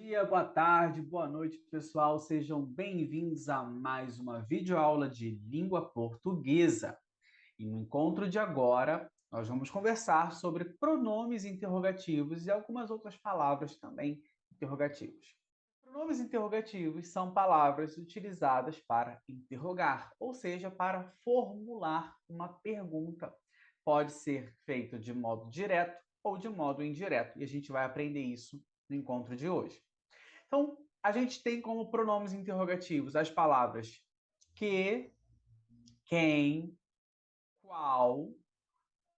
Dia, boa tarde, boa noite, pessoal. Sejam bem-vindos a mais uma videoaula de língua portuguesa. E no encontro de agora, nós vamos conversar sobre pronomes interrogativos e algumas outras palavras também interrogativas. Pronomes interrogativos são palavras utilizadas para interrogar, ou seja, para formular uma pergunta. Pode ser feito de modo direto ou de modo indireto, e a gente vai aprender isso no encontro de hoje. Então, a gente tem como pronomes interrogativos as palavras que, quem, qual,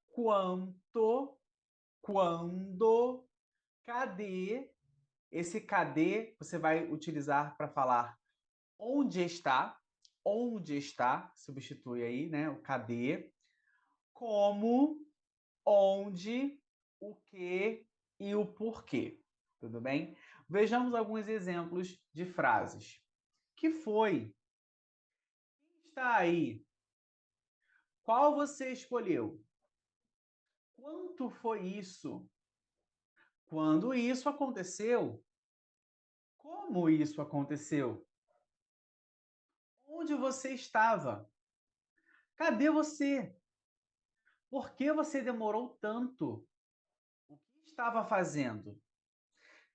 quanto, quando, cadê. Esse cadê você vai utilizar para falar onde está, substitui aí, né, o cadê, como, onde, o que e o porquê. Tudo bem? Vejamos alguns exemplos de frases. Que foi? Quem está aí? Qual você escolheu? Quanto foi isso? Quando isso aconteceu? Como isso aconteceu? Onde você estava? Cadê você? Por que você demorou tanto? O que estava fazendo?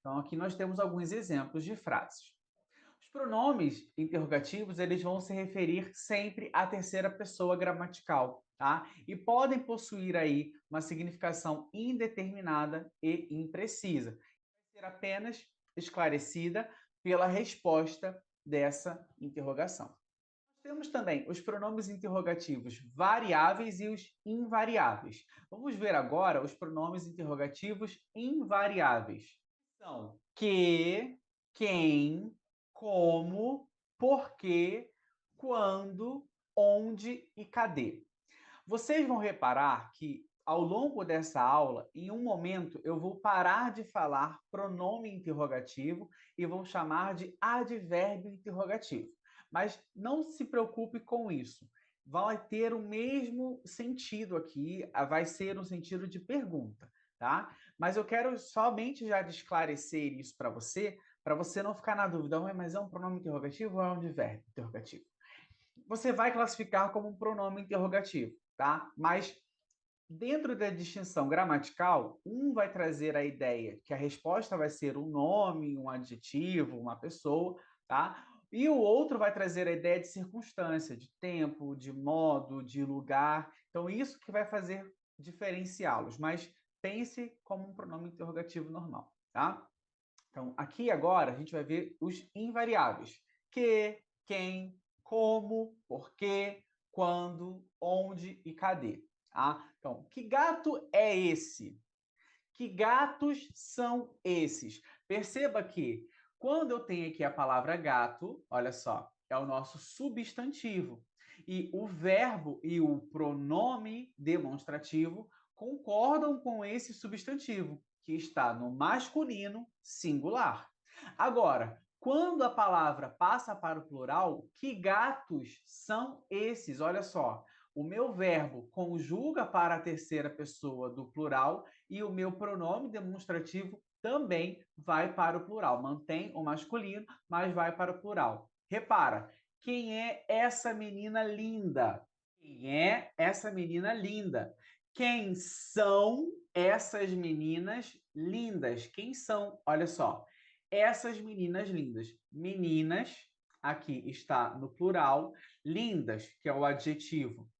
Então, aqui nós temos alguns exemplos de frases. Os pronomes interrogativos, eles vão se referir sempre à terceira pessoa gramatical, tá? E podem possuir aí uma significação indeterminada e imprecisa. Vai ser apenas esclarecida pela resposta dessa interrogação. Temos também os pronomes interrogativos variáveis e os invariáveis. Vamos ver agora os pronomes interrogativos invariáveis. São que, quem, como, porquê, quando, onde e cadê. Vocês vão reparar que ao longo dessa aula, em um momento, eu vou parar de falar pronome interrogativo e vou chamar de advérbio interrogativo. Mas não se preocupe com isso. Vai ter o mesmo sentido aqui, vai ser um sentido de pergunta, tá? Mas eu quero somente já esclarecer isso para você não ficar na dúvida, mas é um pronome interrogativo ou é um advérbio interrogativo? Você vai classificar como um pronome interrogativo, tá? Mas dentro da distinção gramatical, um vai trazer a ideia que a resposta vai ser um nome, um adjetivo, uma pessoa, tá? E o outro vai trazer a ideia de circunstância, de tempo, de modo, de lugar. Então, isso que vai fazer diferenciá-los, mas pense como um pronome interrogativo normal, tá? Então, aqui agora a gente vai ver os invariáveis. Que, quem, como, porquê, quando, onde e cadê. Tá? Então, que gato é esse? Que gatos são esses? Perceba que quando eu tenho aqui a palavra gato, olha só, é o nosso substantivo. E o verbo e o pronome demonstrativo concordam com esse substantivo, que está no masculino singular. Agora, quando a palavra passa para o plural, que gatos são esses? Olha só, o meu verbo conjuga para a terceira pessoa do plural e o meu pronome demonstrativo também vai para o plural. Mantém o masculino, mas vai para o plural. Repara, quem é essa menina linda? Quem é essa menina linda? Quem são essas meninas lindas? Quem são? Olha só, essas meninas lindas. Meninas, aqui está no plural, lindas, que é o adjetivo,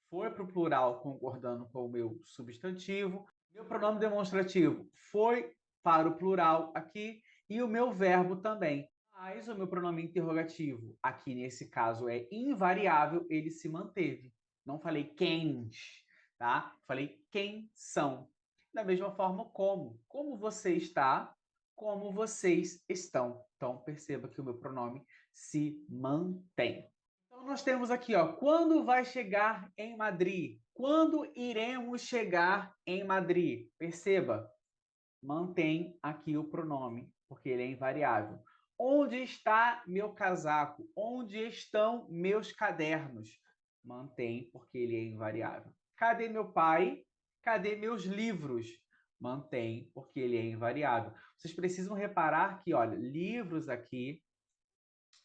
foi para o plural concordando com o meu substantivo. Meu pronome demonstrativo foi para o plural aqui e o meu verbo também. Mas o meu pronome interrogativo, aqui nesse caso é invariável, ele se manteve. Não falei quem, tá? Falei quem são. Da mesma forma como. Como você está, como vocês estão. Então, perceba que o meu pronome se mantém. Então, nós temos aqui, ó, quando vai chegar em Madrid? Quando iremos chegar em Madrid? Perceba, mantém aqui o pronome, porque ele é invariável. Onde está meu casaco? Onde estão meus cadernos? Mantém, porque ele é invariável. Cadê meu pai? Cadê meus livros? mantém, porque ele é invariável. Vocês precisam reparar que, olha, livros aqui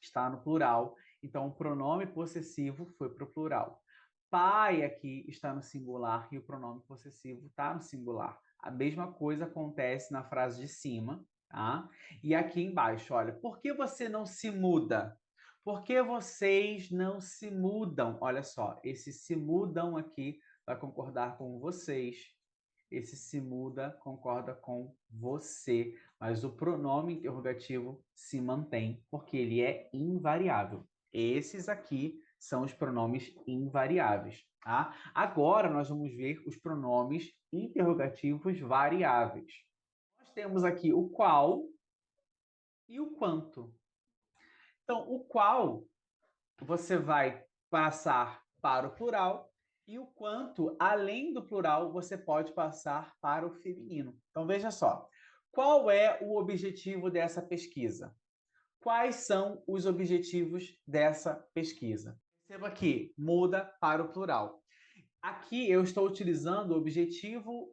está no plural, então o pronome possessivo foi para o plural. Pai aqui está no singular e o pronome possessivo está no singular. A mesma coisa acontece na frase de cima, tá? E aqui embaixo, olha, por que você não se muda? Por que vocês não se mudam? Olha só, esse se mudam aqui vai concordar com vocês. Esse se muda concorda com você, mas o pronome interrogativo se mantém, porque ele é invariável. Esses aqui são os pronomes invariáveis, tá? Agora nós vamos ver os pronomes interrogativos variáveis. Nós temos aqui o qual e o quanto. Então, o qual você vai passar para o plural e o quanto, além do plural, você pode passar para o feminino. Então, veja só. Qual é o objetivo dessa pesquisa? Quais são os objetivos dessa pesquisa? Perceba que muda para o plural. Aqui eu estou utilizando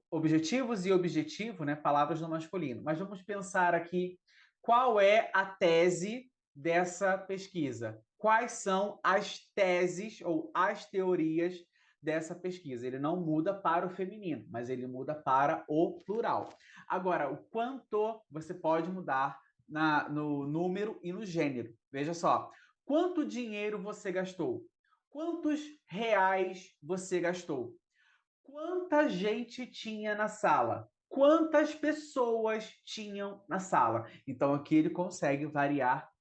objetivos e objetivo, né, palavras no masculino. Mas vamos pensar aqui qual é a tese dessa pesquisa. Quais são as teses ou as teorias dessa pesquisa? Ele não muda para o feminino, mas ele muda para o plural. Agora, o quanto você pode mudar no número e no gênero. Veja só, quanto dinheiro você gastou? Quantos reais você gastou? Quanta gente tinha na sala? Quantas pessoas tinham na sala? Então, aqui ele consegue variar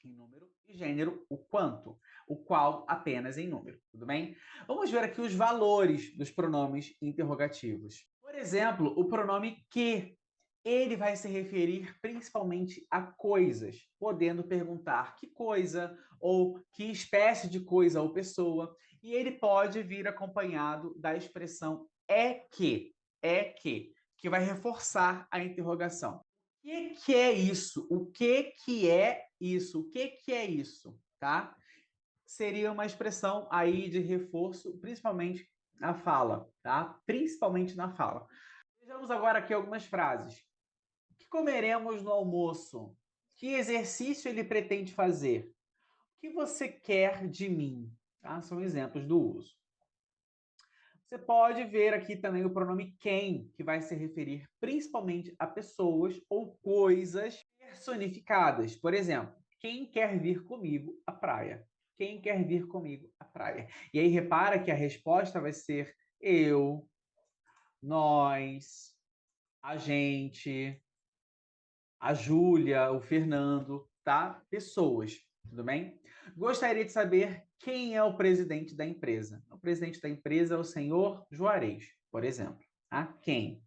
em número e gênero o quanto, o qual apenas em número, tudo bem? Vamos ver aqui os valores dos pronomes interrogativos. Por exemplo, o pronome que. Ele vai se referir principalmente a coisas, podendo perguntar que coisa, ou que espécie de coisa ou pessoa, e ele pode vir acompanhado da expressão que vai reforçar a interrogação. O que é isso? O que é isso? O que é isso? Tá? Seria uma expressão aí de reforço, principalmente na fala, tá? Principalmente na fala. Vejamos agora aqui algumas frases. O que comeremos no almoço? Que exercício ele pretende fazer? O que você quer de mim? Tá? São exemplos do uso. Você pode ver aqui também o pronome quem, que vai se referir principalmente a pessoas ou coisas personificadas. Por exemplo, quem quer vir comigo à praia? Quem quer vir comigo à praia? E aí repara que a resposta vai ser eu, nós, a gente, a Júlia, o Fernando, tá? Pessoas, tudo bem? Gostaria de saber quem é o presidente da empresa. O presidente da empresa é o senhor Juarez, por exemplo. Tá? Quem?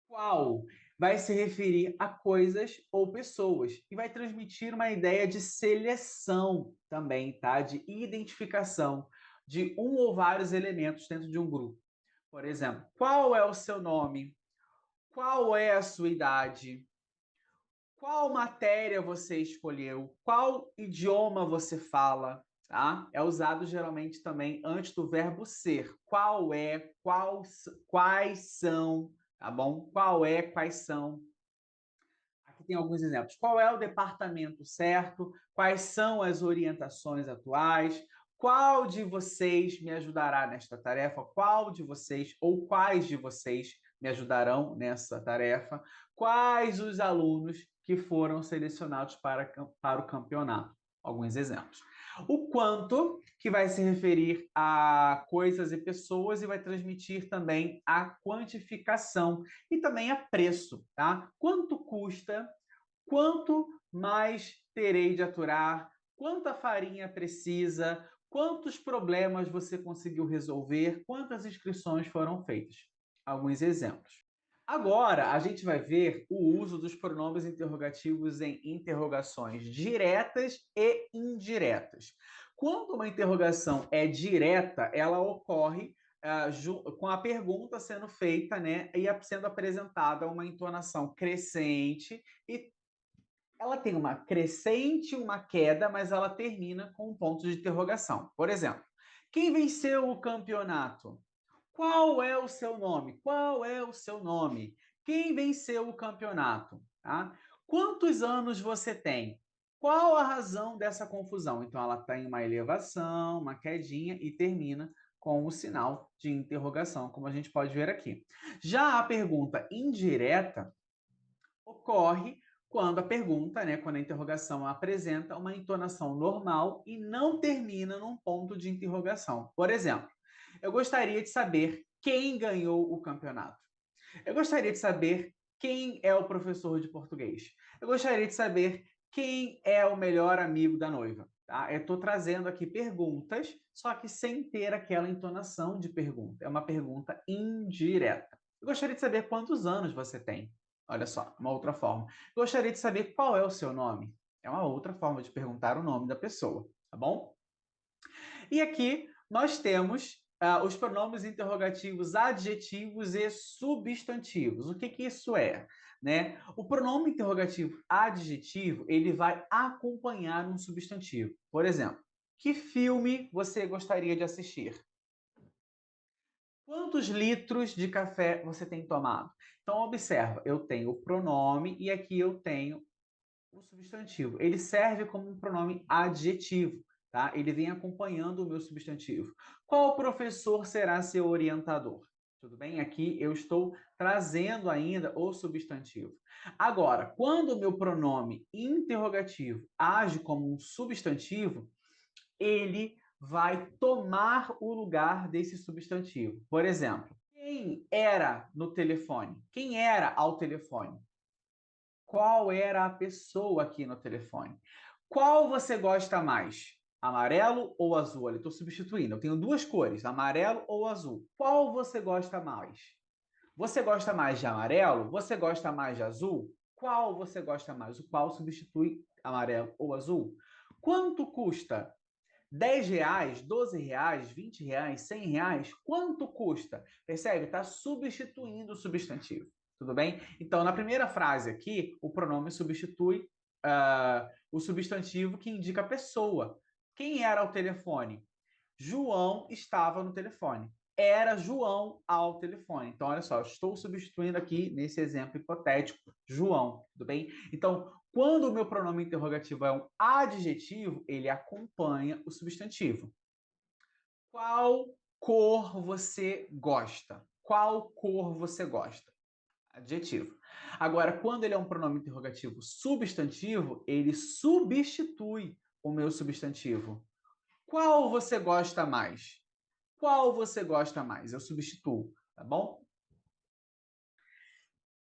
Qual? Vai se referir a coisas ou pessoas e vai transmitir uma ideia de seleção também, tá? De identificação de um ou vários elementos dentro de um grupo. Por exemplo, qual é o seu nome? Qual é a sua idade? Qual matéria você escolheu? Qual idioma você fala? Tá? É usado geralmente também antes do verbo ser. Qual é, quais são, tá bom? Qual é, quais são. Aqui tem alguns exemplos. Qual é o departamento certo? Quais são as orientações atuais? Qual de vocês me ajudará nesta tarefa? Qual de vocês ou quais de vocês me ajudarão nessa tarefa? Quais os alunos que foram selecionados para o campeonato? Alguns exemplos. O quanto, que vai se referir a coisas e pessoas e vai transmitir também a quantificação e também a preço, tá? Quanto custa? Quanto mais terei de aturar? Quanta farinha precisa? Quantos problemas você conseguiu resolver? Quantas inscrições foram feitas? Alguns exemplos. Agora, a gente vai ver o uso dos pronomes interrogativos em interrogações diretas e indiretas. Quando uma interrogação é direta, ela ocorre com a pergunta sendo feita, né, e sendo apresentada uma entonação crescente e ela tem uma crescente, uma queda, mas ela termina com um ponto de interrogação. Por exemplo, quem venceu o campeonato? Qual é o seu nome? Qual é o seu nome? Quem venceu o campeonato? Tá? Quantos anos você tem? Qual a razão dessa confusão? Então, ela tem uma elevação, uma quedinha e termina com o sinal de interrogação, como a gente pode ver aqui. Já a pergunta indireta ocorre quando a pergunta, né, quando a interrogação apresenta uma entonação normal e não termina num ponto de interrogação. Por exemplo, eu gostaria de saber quem ganhou o campeonato. Eu gostaria de saber quem é o professor de português. Eu gostaria de saber quem é o melhor amigo da noiva. Tá? Eu estou trazendo aqui perguntas, só que sem ter aquela entonação de pergunta. É uma pergunta indireta. Eu gostaria de saber quantos anos você tem. Olha só, uma outra forma. Eu gostaria de saber qual é o seu nome. É uma outra forma de perguntar o nome da pessoa, tá bom? E aqui nós temos os pronomes interrogativos adjetivos e substantivos. O que que isso é? Né? O pronome interrogativo adjetivo, ele vai acompanhar um substantivo. Por exemplo, que filme você gostaria de assistir? Quantos litros de café você tem tomado? Então, observa, eu tenho o pronome e aqui eu tenho o substantivo. Ele serve como um pronome adjetivo, tá? Ele vem acompanhando o meu substantivo. Qual professor será seu orientador? Tudo bem? Aqui eu estou trazendo ainda o substantivo. Agora, quando o meu pronome interrogativo age como um substantivo, ele vai tomar o lugar desse substantivo. Por exemplo, quem era no telefone? Quem era ao telefone? Qual era a pessoa aqui no telefone? Qual você gosta mais? Amarelo ou azul? Olha, estou substituindo. Eu tenho duas cores, amarelo ou azul. Qual você gosta mais? Você gosta mais de amarelo? Você gosta mais de azul? Qual você gosta mais? O qual substitui amarelo ou azul? Quanto custa? R$ 10, R$ 12, R$ 20, R$ 100? Quanto custa? Percebe? Está substituindo o substantivo. Tudo bem? Então, na primeira frase aqui, o pronome substitui o substantivo que indica a pessoa. Quem era ao telefone? João estava no telefone. Era João ao telefone. Então, olha só, eu estou substituindo aqui, nesse exemplo hipotético, João, tudo bem? Então, quando o meu pronome interrogativo é um adjetivo, ele acompanha o substantivo. Qual cor você gosta? Qual cor você gosta? Adjetivo. Agora, quando ele é um pronome interrogativo substantivo, ele substitui o meu substantivo. Qual você gosta mais? Qual você gosta mais? Eu substituo, tá bom?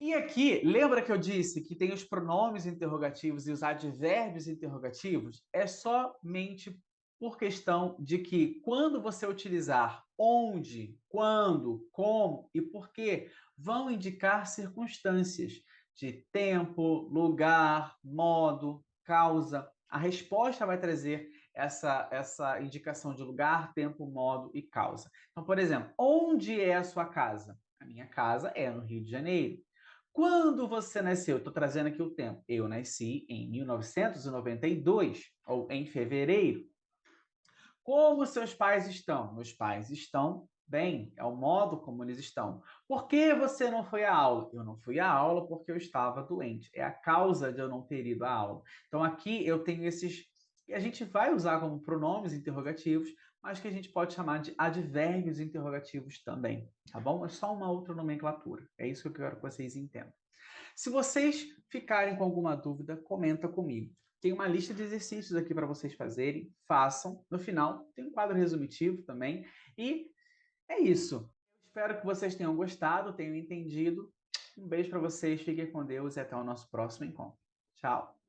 E aqui, lembra que eu disse que tem os pronomes interrogativos e os advérbios interrogativos? É somente por questão de que quando você utilizar onde, quando, como e porquê, vão indicar circunstâncias de tempo, lugar, modo, causa. A resposta vai trazer essa indicação de lugar, tempo, modo e causa. Então, por exemplo, onde é a sua casa? A minha casa é no Rio de Janeiro. Quando você nasceu? Estou trazendo aqui o tempo. Eu nasci em 1992, ou em fevereiro. Como seus pais estão? Meus pais estão bem, é o modo como eles estão. Por que você não foi à aula? Eu não fui à aula porque eu estava doente. É a causa de eu não ter ido à aula. Então aqui eu tenho esses que a gente vai usar como pronomes interrogativos, mas que a gente pode chamar de advérbios interrogativos também, tá bom? É só uma outra nomenclatura. É isso que eu quero que vocês entendam. Se vocês ficarem com alguma dúvida, comenta comigo. Tem uma lista de exercícios aqui para vocês fazerem, façam. No final, tem um quadro resumitivo também. E é isso. Eu espero que vocês tenham gostado, tenham entendido. Um beijo para vocês, fiquem com Deus e até o nosso próximo encontro. Tchau!